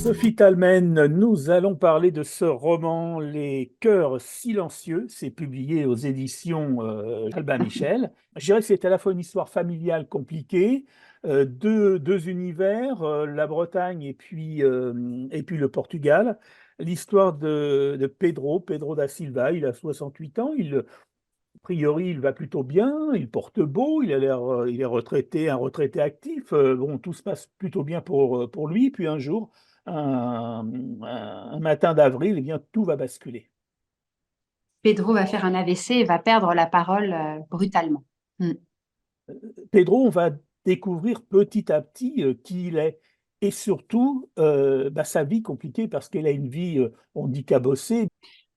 Sophie Talmen, nous allons parler de ce roman Les Cœurs silencieux. C'est publié aux éditions Albin Michel. Je dirais que c'est à la fois une histoire familiale compliquée, deux univers, la Bretagne et puis le Portugal. L'histoire de Pedro da Silva. Il a 68 ans. A priori, il va plutôt bien, il porte beau, il est retraité, un retraité actif. Bon, tout se passe plutôt bien pour lui. Puis un jour, un matin d'avril, eh bien, tout va basculer. Pedro va faire un AVC et va perdre la parole brutalement. Mm. Pedro, on va découvrir petit à petit qui il est. Et surtout, sa vie compliquée parce qu'elle a une vie, on dit cabossée.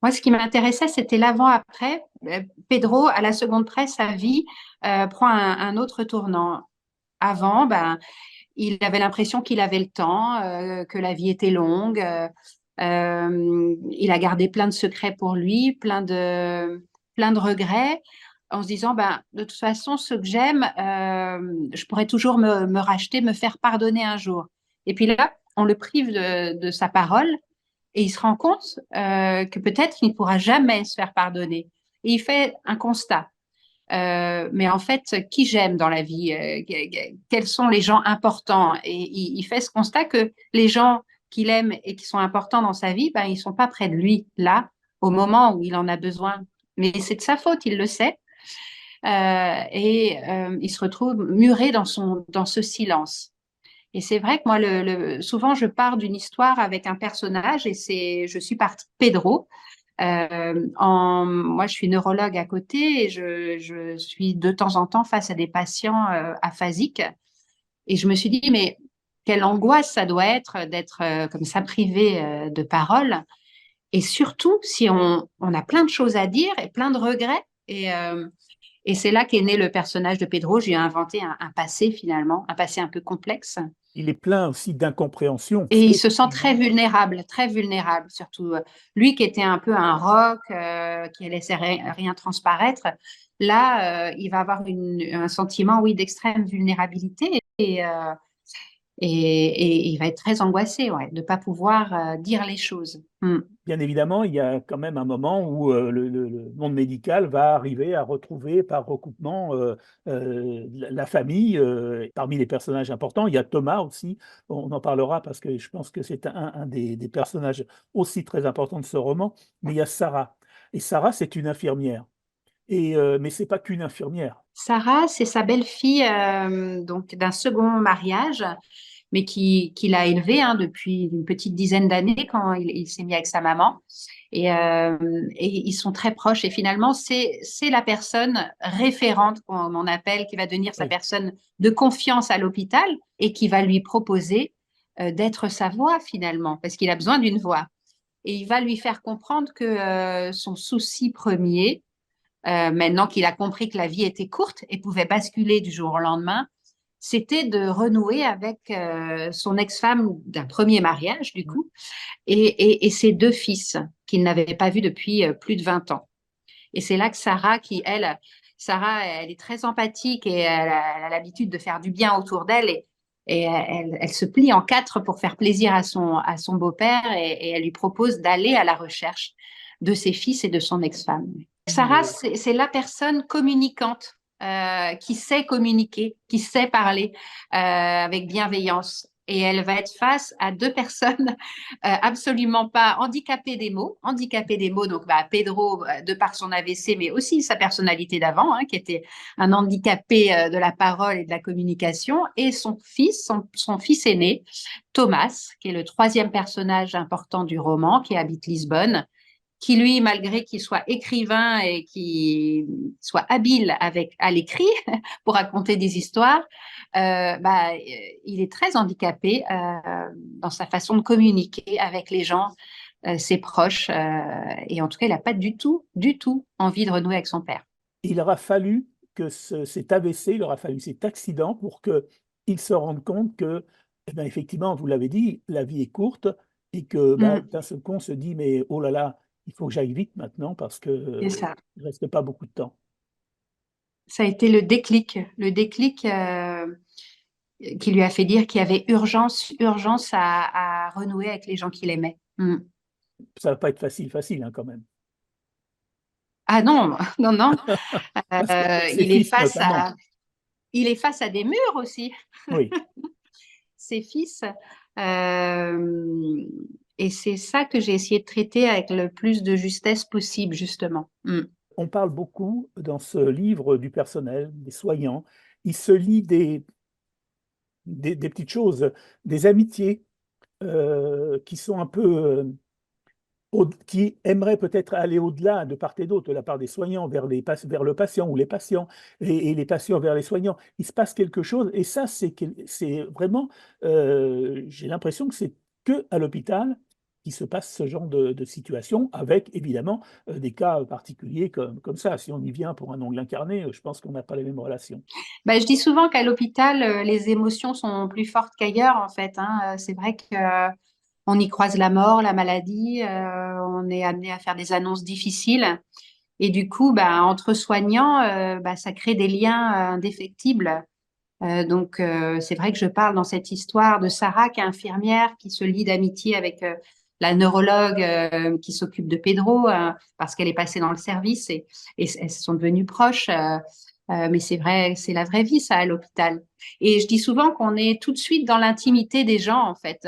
Moi, ce qui m'intéressait, c'était l'avant-après. Pedro, à la seconde près, sa vie prend un autre tournant. Avant, il avait l'impression qu'il avait le temps, que la vie était longue. Il a gardé plein de secrets pour lui, plein de regrets, en se disant, de toute façon, ce que j'aime, je pourrais toujours me racheter, me faire pardonner un jour. Et puis là, on le prive de sa parole et il se rend compte que peut-être il ne pourra jamais se faire pardonner. Et il fait un constat. Mais en fait, qui j'aime dans la vie? Quels sont les gens importants? Et il fait ce constat que les gens qu'il aime et qui sont importants dans sa vie, ils sont pas près de lui, là, au moment où il en a besoin. Mais c'est de sa faute, il le sait. Il se retrouve muré dans ce silence. Et c'est vrai que moi, souvent, je pars d'une histoire avec un personnage et je suis partie de Pedro. Moi, je suis neurologue à côté et je suis de temps en temps face à des patients aphasiques. Et je me suis dit, mais quelle angoisse ça doit être d'être comme ça privé de parole. Et surtout, si on a plein de choses à dire et plein de regrets. Et c'est là qu'est né le personnage de Pedro. J'ai inventé un passé finalement, un passé un peu complexe. Il est plein aussi d'incompréhension. Et il se sent Effectivement, très vulnérable, surtout lui qui était un peu un roc, qui laissait rien transparaître. Là, il va avoir un sentiment, oui, d'extrême vulnérabilité et il va être très angoissé, ouais, de ne pas pouvoir dire les choses. Mm. bien évidemment, il y a quand même un moment où le monde médical va arriver à retrouver par recoupement la famille. Parmi les personnages importants, il y a Thomas aussi. On en parlera parce que je pense que c'est un des personnages aussi très importants de ce roman. Mais il y a Sarah. Et Sarah, c'est une infirmière. Mais c'est pas qu'une infirmière. Sarah, c'est sa belle-fille donc d'un second mariage, mais qui l'a élevée depuis une petite dizaine d'années quand il s'est mis avec sa maman. Et ils sont très proches. Et finalement, c'est la personne référente qu'on appelle, qui va devenir sa Oui. personne de confiance à l'hôpital et qui va lui proposer d'être sa voix finalement, parce qu'il a besoin d'une voix. Et il va lui faire comprendre que son souci premier, maintenant qu'il a compris que la vie était courte et pouvait basculer du jour au lendemain, c'était de renouer avec son ex-femme d'un premier mariage, du coup, et ses deux fils qu'il n'avait pas vus depuis plus de 20 ans. Et c'est là que Sarah, elle est très empathique et elle a l'habitude de faire du bien autour d'elle et elle se plie en quatre pour faire plaisir à son beau-père et elle lui propose d'aller à la recherche de ses fils et de son ex-femme. Sarah, c'est la personne communicante qui sait communiquer, qui sait parler avec bienveillance. Et elle va être face à deux personnes absolument pas handicapées des mots. Donc, Pedro, de par son AVC, mais aussi sa personnalité d'avant, hein, qui était un handicapé de la parole et de la communication, et son fils aîné, Thomas, qui est le troisième personnage important du roman, qui habite Lisbonne, qui lui, malgré qu'il soit écrivain et qu'il soit habile à l'écrit pour raconter des histoires, il est très handicapé dans sa façon de communiquer avec les gens, ses proches, et en tout cas, il n'a pas du tout envie de renouer avec son père. Il aura fallu que cet AVC, il aura fallu cet accident pour qu'il se rende compte que, eh bien, effectivement, vous l'avez dit, la vie est courte et que Mm, d'un seul coup, on se dit, mais oh là là, il faut que j'aille vite maintenant parce que c'est ça. il ne reste pas beaucoup de temps. Ça a été le déclic. Le déclic, qui lui a fait dire qu'il y avait urgence à renouer avec les gens qu'il aimait. Mm. Ça va pas être facile, hein, quand même. Ah non, non, non. Parce qu'avec ses Il est fils notamment. il est face à des murs aussi, Oui. ses fils. Euh, et c'est ça que j'ai essayé de traiter avec le plus de justesse possible, justement. Mm. On parle beaucoup dans ce livre du personnel, des soignants. Il se lie des petites choses, des amitiés qui sont un peu qui aimeraient peut-être aller au-delà de part et d'autre, de la part des soignants vers, vers le patient ou les patients, et les patients vers les soignants. Il se passe quelque chose, et ça, c'est vraiment, j'ai l'impression que c'est que à l'hôpital qu'il se passe ce genre de situation, avec évidemment des cas particuliers comme ça. Si on y vient pour un ongle incarné, je pense qu'on n'a pas les mêmes relations. Bah, je dis souvent qu'à l'hôpital, les émotions sont plus fortes qu'ailleurs, en fait, hein. C'est vrai que, on y croise la mort, la maladie, on est amené à faire des annonces difficiles. Et du coup, bah, entre soignants, bah, ça crée des liens indéfectibles. Donc, c'est vrai que je parle dans cette histoire de Sarah, qui est infirmière, qui se lie d'amitié avec la neurologue qui s'occupe de Pedro, parce qu'elle est passée dans le service et elles sont devenues proches. Mais c'est vrai, c'est la vraie vie, ça, à l'hôpital. Et je dis souvent qu'on est tout de suite dans l'intimité des gens, en fait.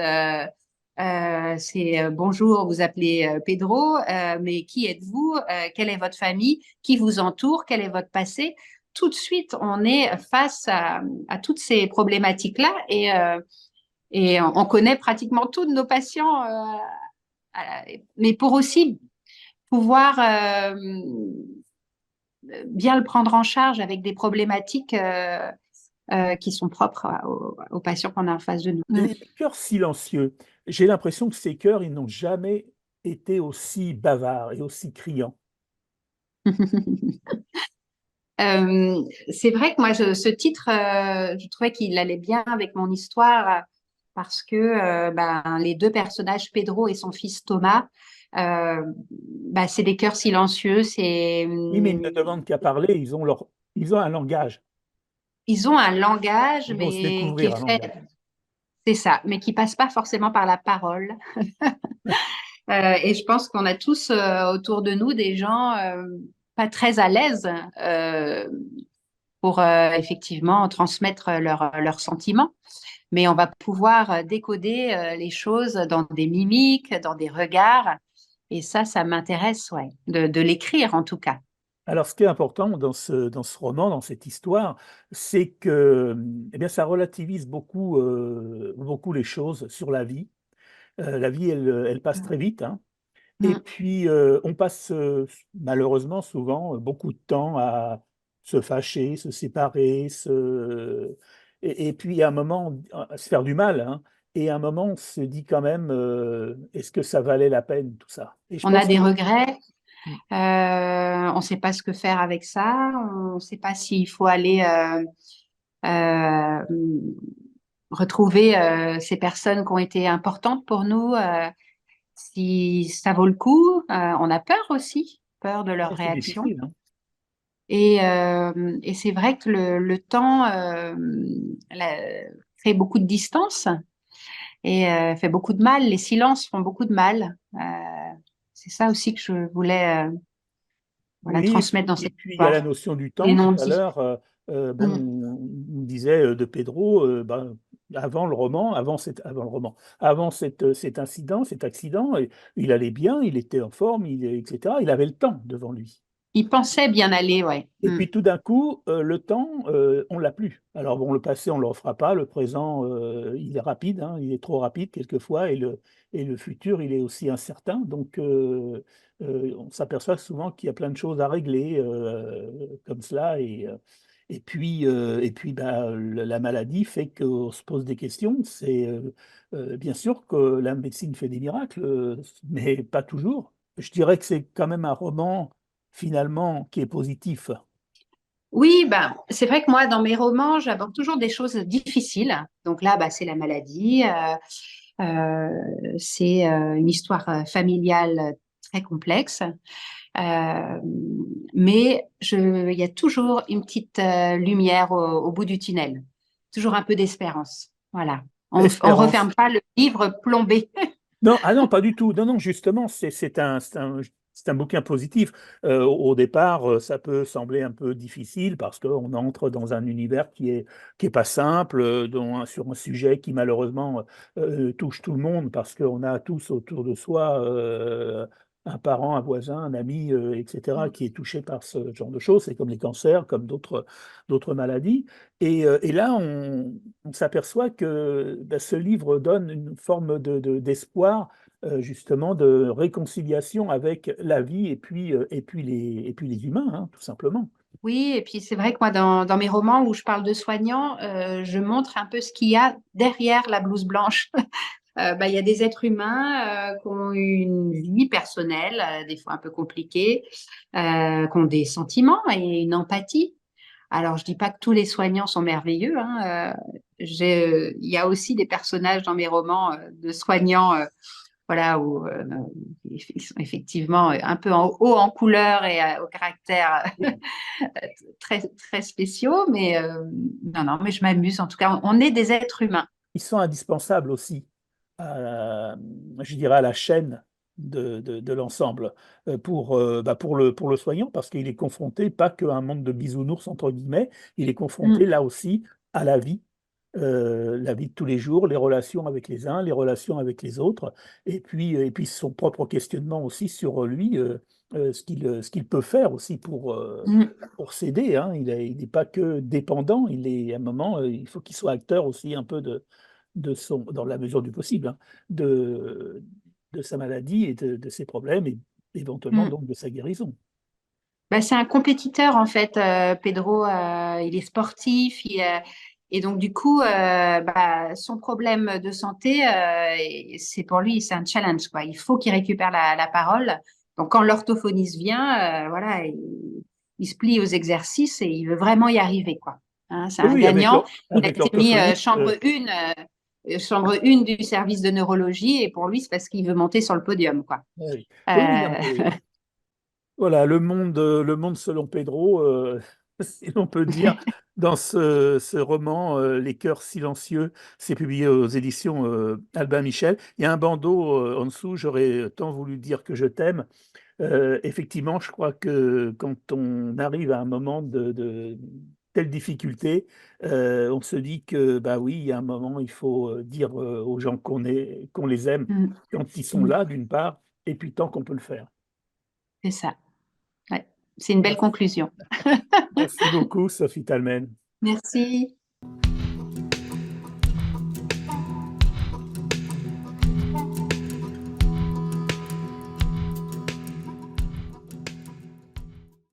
C'est bonjour, vous appelez Pedro, mais qui êtes-vous? Quelle est votre famille? Qui vous entoure? Quel est votre passé? Tout de suite, on est face à toutes ces problématiques-là et on connaît pratiquement tous nos patients, mais pour aussi pouvoir bien le prendre en charge avec des problématiques qui sont propres aux patients qu'on a en face de nous. Mm. Les cœurs silencieux, j'ai l'impression que ces cœurs, ils n'ont jamais été aussi bavards et aussi criants. C'est vrai que moi, ce titre, je trouvais qu'il allait bien avec mon histoire parce que ben, les deux personnages, Pedro et son fils Thomas, ben, c'est des cœurs silencieux. Oui, mais ils ne demandent qu'à parler, ils ont un langage, Ils ont un langage, ils vont se mais qui découvrir un est fait, langage. c'est ça, mais qui passe pas forcément par la parole. Et je pense qu'on a tous autour de nous des gens pas très à l'aise euh, pour effectivement transmettre leurs sentiments. Mais on va pouvoir décoder les choses dans des mimiques, dans des regards. Et ça m'intéresse, ouais, de l'écrire en tout cas. Alors, ce qui est important dans ce roman, dans cette histoire, c'est que eh bien, ça relativise beaucoup les choses sur la vie. La vie, elle passe très vite, hein. Et Mm. puis, on passe malheureusement souvent beaucoup de temps à se fâcher, se séparer, et puis à un moment, à se faire du mal, hein. Et à un moment, on se dit quand même, est-ce que ça valait la peine, tout ça? Et je On a pense des que regrets, on ne sait pas ce que faire avec ça, on ne sait pas s'il faut aller euh, retrouver ces personnes qui ont été importantes pour nous, si ça vaut le coup. On a peur aussi, peur de leur c'est réaction. difficile, hein. Et c'est vrai que le temps fait beaucoup de distance et fait beaucoup de mal. Les silences font beaucoup de mal. C'est ça aussi que je voulais voilà, Oui, transmettre dans et cette puis il y a la histoire. notion du Les temps. Tout à non-dits. l'heure, bon, Mm. on disait de Pedro, ben, avant le roman, avant le roman, avant cet incident, cet accident, il allait bien, il était en forme, etc. Il avait le temps devant lui. Il pensait bien aller, ouais. Et Mm. puis tout d'un coup, le temps, on l'a plus. Alors bon, le passé, on ne le refera pas. Le présent, il est rapide, hein, il est trop rapide quelquefois, et le futur, il est aussi incertain. Donc, on s'aperçoit souvent qu'il y a plein de choses à régler comme cela. Et puis bah, la maladie fait qu'on se pose des questions. C'est bien sûr que la médecine fait des miracles, mais pas toujours. Je dirais que c'est quand même un roman finalement qui est positif. Oui, ben, c'est vrai que moi, dans mes romans, j'aborde toujours des choses difficiles. Donc là, bah, c'est la maladie, c'est une histoire familiale très complexe. Euh, mais il y a toujours une petite lumière au bout du tunnel. toujours un peu d'espérance. Voilà. On Espérance. referme pas le livre plombé. Non, ah non, pas du tout. Non, non, justement, c'est un bouquin positif. Au départ, ça peut sembler un peu difficile parce qu'on entre dans un univers qui est pas simple, sur un sujet qui malheureusement touche tout le monde parce qu'on a tous autour de soi un parent, un voisin, un ami, etc., qui est touché par ce genre de choses. C'est comme les cancers, comme d'autres maladies. Et là, on s'aperçoit que ben, ce livre donne une forme d'espoir, justement, de réconciliation avec la vie et puis les humains, hein, tout simplement. Oui, et puis c'est vrai que moi, dans mes romans où je parle de soignants, je montre un peu ce qu'il y a derrière la blouse blanche. Bah, il y a des êtres humains qui ont une vie personnelle, des fois un peu compliquée, qui ont des sentiments et une empathie. Alors, je dis pas que tous les soignants sont merveilleux, hein. Il y a aussi des personnages dans mes romans de soignants, voilà, où ils sont effectivement un peu en haut en couleur et au caractère très très spéciaux, mais non, non, mais je m'amuse. En tout cas, on est des êtres humains. Ils sont indispensables aussi, je dirais, à la chaîne de l'ensemble, pour le soignant, parce qu'il est confronté pas qu'à un monde de bisounours, entre guillemets, il est confronté Mm, là aussi à la vie de tous les jours, les relations avec les uns, les relations avec les autres, et puis son propre questionnement aussi sur lui, ce qu'il peut faire aussi mm, pour s'aider, hein. Il n'est pas que dépendant, à un moment, il faut qu'il soit acteur aussi un peu dans la mesure du possible, hein, de sa maladie et de ses problèmes, et éventuellement mm. donc de sa guérison. Bah, c'est un compétiteur en fait, Pedro. Il est sportif, et donc du coup, bah, son problème de santé, c'est pour lui, c'est un challenge quoi. Il faut qu'il récupère la parole. Donc quand l'orthophoniste vient, voilà, il se plie aux exercices et il veut vraiment y arriver quoi. Hein, c'est Oui, un oui, avec gagnant. Il a été mis l'orthophoniste. chambre 1 du service de neurologie et pour lui, c'est parce qu'il veut monter sur le podium quoi. Oui, oui, oui, non, Euh, mais voilà, le monde selon Pedro, si l'on peut dire, dans ce roman, Les Cœurs silencieux, c'est publié aux éditions Albin Michel. Il y a un bandeau en dessous, j'aurais tant voulu dire que je t'aime. Effectivement, je crois que quand on arrive à un moment de telle difficulté, on se dit que, bah oui, il y a un moment, il faut dire aux gens qu'on les aime mm, quand ils sont mm, là, d'une part, et puis tant qu'on peut le faire. c'est ça. Ouais, c'est une belle Merci, conclusion. merci beaucoup, Sophie Talmen. Merci.